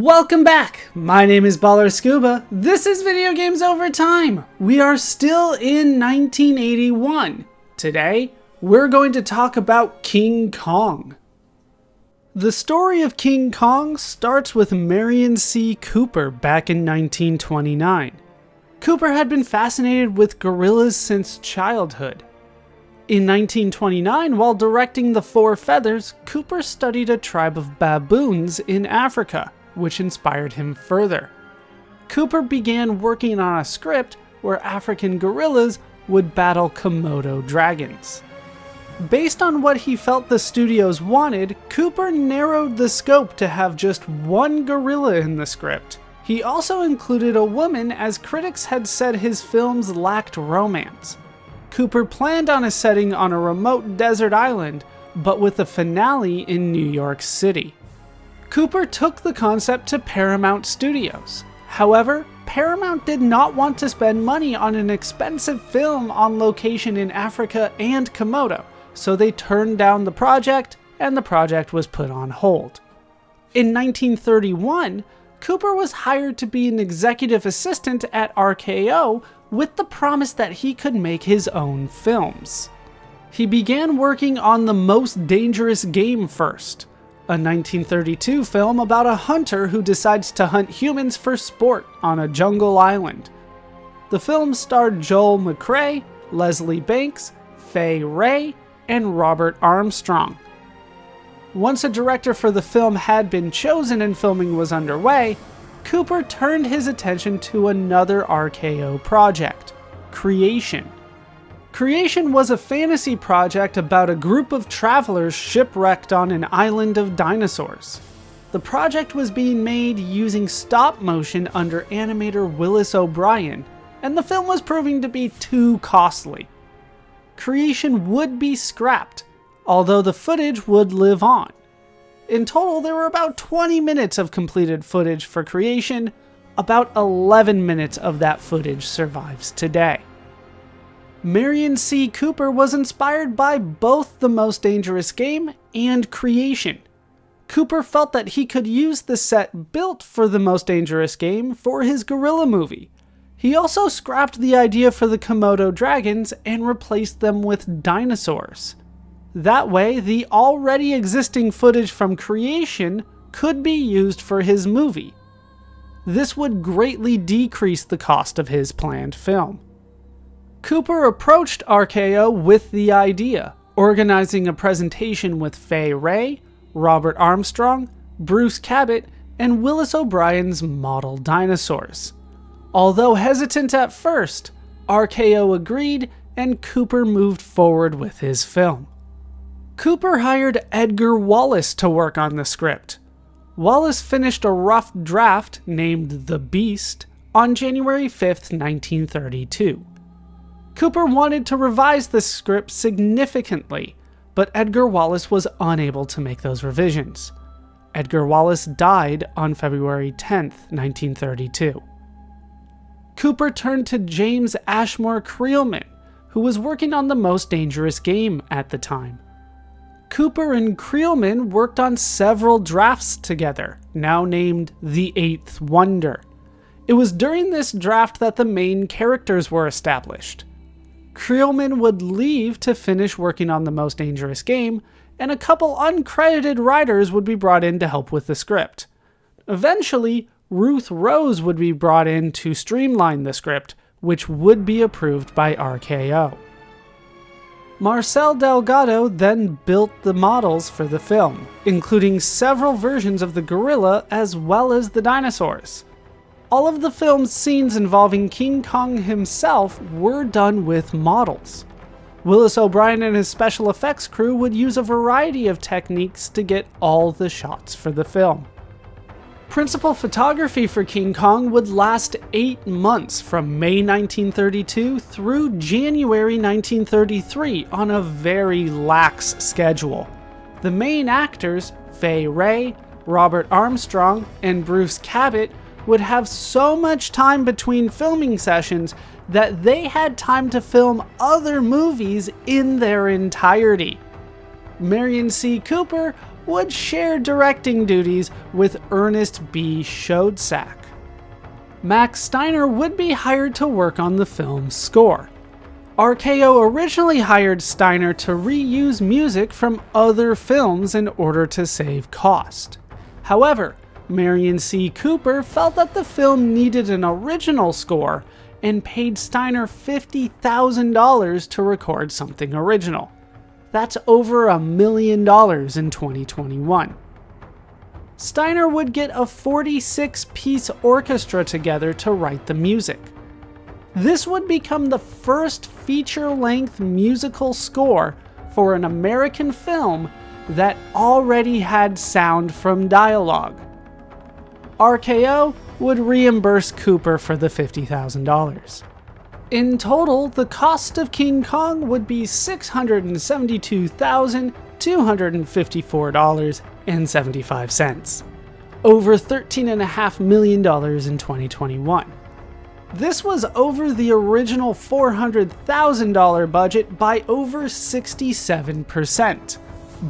Welcome back! My name is Baller Scuba. This is Video Games Over Time. We are still in 1981. Today, we're going to talk about King Kong. The story of King Kong starts with Merian C. Cooper back in 1929. Cooper had been fascinated with gorillas since childhood. In 1929, while directing The Four Feathers, Cooper studied a tribe of baboons in Africa, which inspired him further. Cooper began working on a script where African gorillas would battle Komodo dragons. Based on what he felt the studios wanted, Cooper narrowed the scope to have just one gorilla in the script. He also included a woman, as critics had said his films lacked romance. Cooper planned on a setting on a remote desert island, but with a finale in New York City. Cooper took the concept to Paramount Studios. However, Paramount did not want to spend money on an expensive film on location in Africa and Komodo, so they turned down the project, and the project was put on hold. In 1931, Cooper was hired to be an executive assistant at RKO with the promise that he could make his own films. He began working on The Most Dangerous Game first, a 1932 film about a hunter who decides to hunt humans for sport on a jungle island. The film starred Joel McCrea, Leslie Banks, Fay Wray, and Robert Armstrong. Once a director for the film had been chosen and filming was underway, Cooper turned his attention to another RKO project, Creation. Creation was a fantasy project about a group of travelers shipwrecked on an island of dinosaurs. The project was being made using stop motion under animator Willis O'Brien, and the film was proving to be too costly. Creation would be scrapped, although the footage would live on. In total, there were about 20 minutes of completed footage for Creation. About 11 minutes of that footage survives today. Merian C. Cooper was inspired by both The Most Dangerous Game and Creation. Cooper felt that he could use the set built for The Most Dangerous Game for his gorilla movie. He also scrapped the idea for the Komodo dragons and replaced them with dinosaurs. That way, the already existing footage from Creation could be used for his movie. This would greatly decrease the cost of his planned film. Cooper approached RKO with the idea, organizing a presentation with Fay Wray, Robert Armstrong, Bruce Cabot, and Willis O'Brien's model dinosaurs. Although hesitant at first, RKO agreed and Cooper moved forward with his film. Cooper hired Edgar Wallace to work on the script. Wallace finished a rough draft named The Beast on January 5, 1932. Cooper wanted to revise the script significantly, but Edgar Wallace was unable to make those revisions. Edgar Wallace died on February 10, 1932. Cooper turned to James Ashmore Creelman, who was working on The Most Dangerous Game at the time. Cooper and Creelman worked on several drafts together, now named The Eighth Wonder. It was during this draft that the main characters were established. Creelman would leave to finish working on The Most Dangerous Game, and a couple uncredited writers would be brought in to help with the script. Eventually, Ruth Rose would be brought in to streamline the script, which would be approved by RKO. Marcel Delgado then built the models for the film, including several versions of the gorilla as well as the dinosaurs. All of the film's scenes involving King Kong himself were done with models. Willis O'Brien and his special effects crew would use a variety of techniques to get all the shots for the film. Principal photography for King Kong would last 8 months from May 1932 through January 1933 on a very lax schedule. The main actors, Fay Wray, Robert Armstrong, and Bruce Cabot, would have so much time between filming sessions that they had time to film other movies in their entirety. Merian C. Cooper would share directing duties with Ernest B. Schoedsack. Max Steiner would be hired to work on the film's score. RKO originally hired Steiner to reuse music from other films in order to save cost. However, Marion C. Cooper felt that the film needed an original score and paid Steiner $50,000 to record something original. That's over $1 million in 2021. Steiner would get a 46-piece orchestra together to write the music. This would become the first feature-length musical score for an American film that already had sound from dialogue. RKO would reimburse Cooper for the $50,000. In total, the cost of King Kong would be $672,254.75, over $13.5 million in 2021. This was over the original $400,000 budget by over 67%,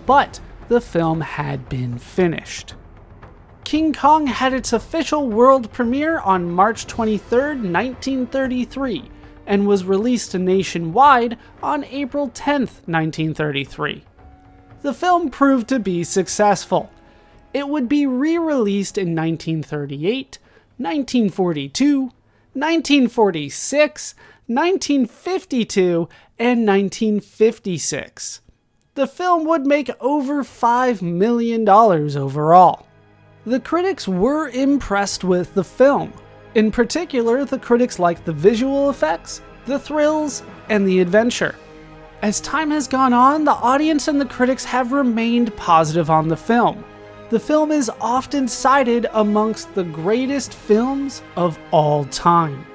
but the film had been finished. King Kong had its official world premiere on March 23, 1933, and was released nationwide on April 10, 1933. The film proved to be successful. It would be re-released in 1938, 1942, 1946, 1952, and 1956. The film would make over $5 million overall. The critics were impressed with the film. In particular, the critics liked the visual effects, the thrills, and the adventure. As time has gone on, the audience and the critics have remained positive on the film. The film is often cited amongst the greatest films of all time.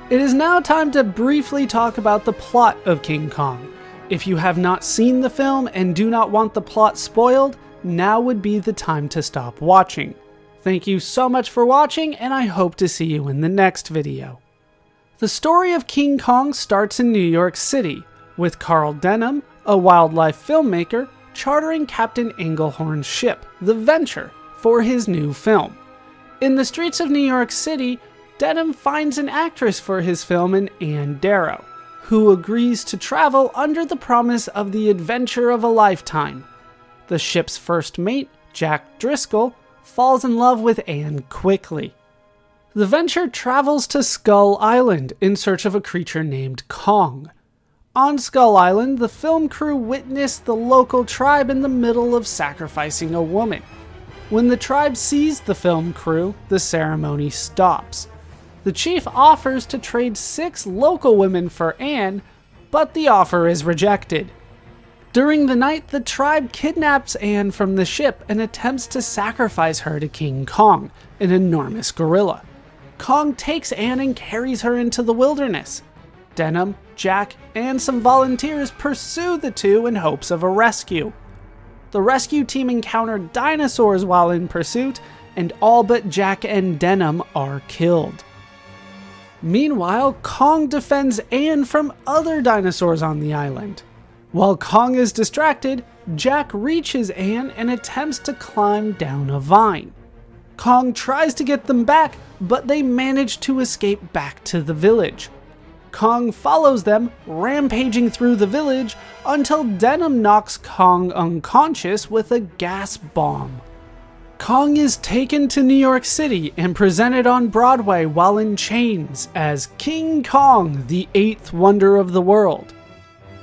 It is now time to briefly talk about the plot of King Kong. If you have not seen the film and do not want the plot spoiled, now would be the time to stop watching. Thank you so much for watching, and I hope to see you in the next video. The story of King Kong starts in New York City, with Carl Denham, a wildlife filmmaker, chartering Captain Engelhorn's ship, the Venture, for his new film. In the streets of New York City, Denham finds an actress for his film in Ann Darrow, who agrees to travel under the promise of the adventure of a lifetime. The ship's first mate, Jack Driscoll, falls in love with Anne quickly. The Venture travels to Skull Island in search of a creature named Kong. On Skull Island, the film crew witness the local tribe in the middle of sacrificing a woman. When the tribe sees the film crew, the ceremony stops. The chief offers to trade 6 local women for Anne, but the offer is rejected. During the night, the tribe kidnaps Anne from the ship and attempts to sacrifice her to King Kong, an enormous gorilla. Kong takes Anne and carries her into the wilderness. Denham, Jack, and some volunteers pursue the two in hopes of a rescue. The rescue team encounter dinosaurs while in pursuit, and all but Jack and Denham are killed. Meanwhile, Kong defends Anne from other dinosaurs on the island. While Kong is distracted, Jack reaches Anne and attempts to climb down a vine. Kong tries to get them back, but they manage to escape back to the village. Kong follows them, rampaging through the village until Denham knocks Kong unconscious with a gas bomb. Kong is taken to New York City and presented on Broadway while in chains as King Kong, the 8th wonder of the world.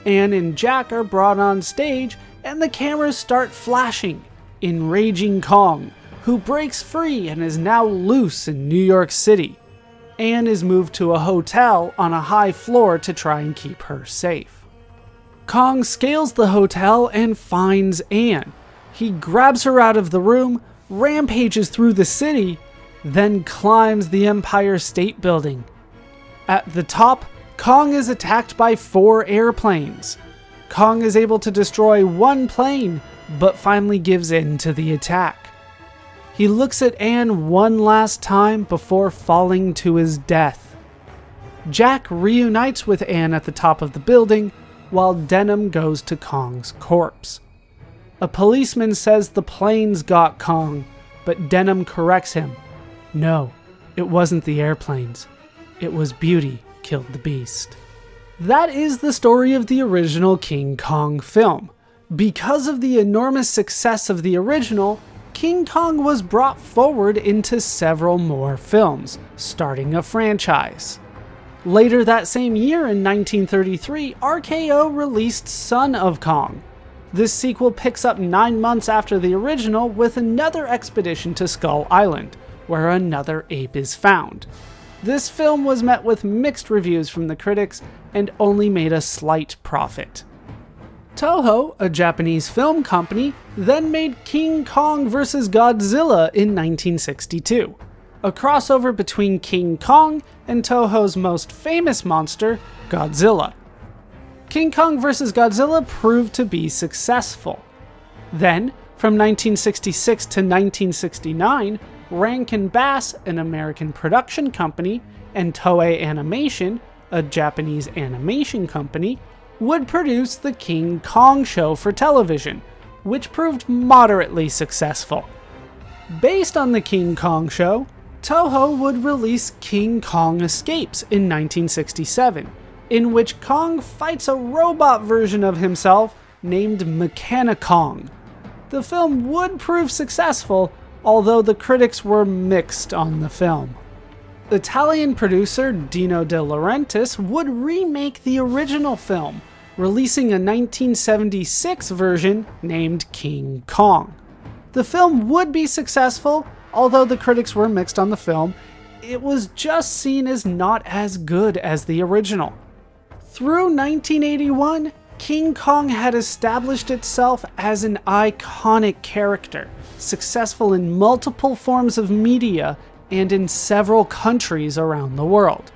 Anne and Jack are brought on stage and the cameras start flashing, enraging Kong, who breaks free and is now loose in New York City. Anne is moved to a hotel on a high floor to try and keep her safe. Kong scales the hotel and finds Anne. He grabs her out of the room, rampages through the city, then climbs the Empire State Building. At the top, Kong is attacked by 4 airplanes. Kong is able to destroy 1 plane, but finally gives in to the attack. He looks at Anne one last time before falling to his death. Jack reunites with Anne at the top of the building, while Denham goes to Kong's corpse. A policeman says the planes got Kong, but Denham corrects him. No, it wasn't the airplanes. It was Beauty killed the Beast. That is the story of the original King Kong film. Because of the enormous success of the original, King Kong was brought forward into several more films, starting a franchise. Later that same year in 1933, RKO released Son of Kong. This sequel picks up 9 months after the original with another expedition to Skull Island, where another ape is found. This film was met with mixed reviews from the critics and only made a slight profit. Toho, a Japanese film company, then made King Kong vs. Godzilla in 1962, a crossover between King Kong and Toho's most famous monster, Godzilla. King Kong vs. Godzilla proved to be successful. Then, from 1966 to 1969, Rankin Bass, an American production company, and Toei Animation, a Japanese animation company, would produce the King Kong show for television, which proved moderately successful. Based on the King Kong show, Toho would release King Kong Escapes in 1967, in which Kong fights a robot version of himself named Mechani-Kong. The film would prove successful, although the critics were mixed on the film. Italian producer Dino De Laurentiis would remake the original film, releasing a 1976 version named King Kong. The film would be successful, although the critics were mixed on the film. It was just seen as not as good as the original. Through 1981, King Kong had established itself as an iconic character, successful in multiple forms of media and in several countries around the world.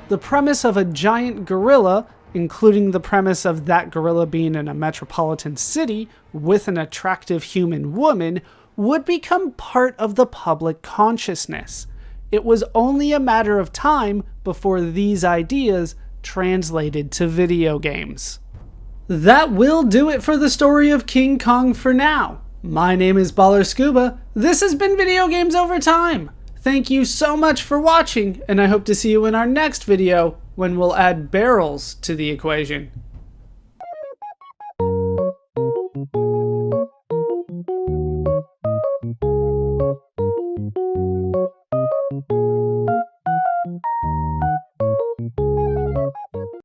The premise of a giant gorilla, including the premise of that gorilla being in a metropolitan city with an attractive human woman, would become part of the public consciousness. It was only a matter of time before these ideas translated to video games. That will do it for the story of King Kong for now. My name is Baller Scuba. This has been Video Games Over Time. Thank you so much for watching, and I hope to see you in our next video when we'll add barrels to the equation.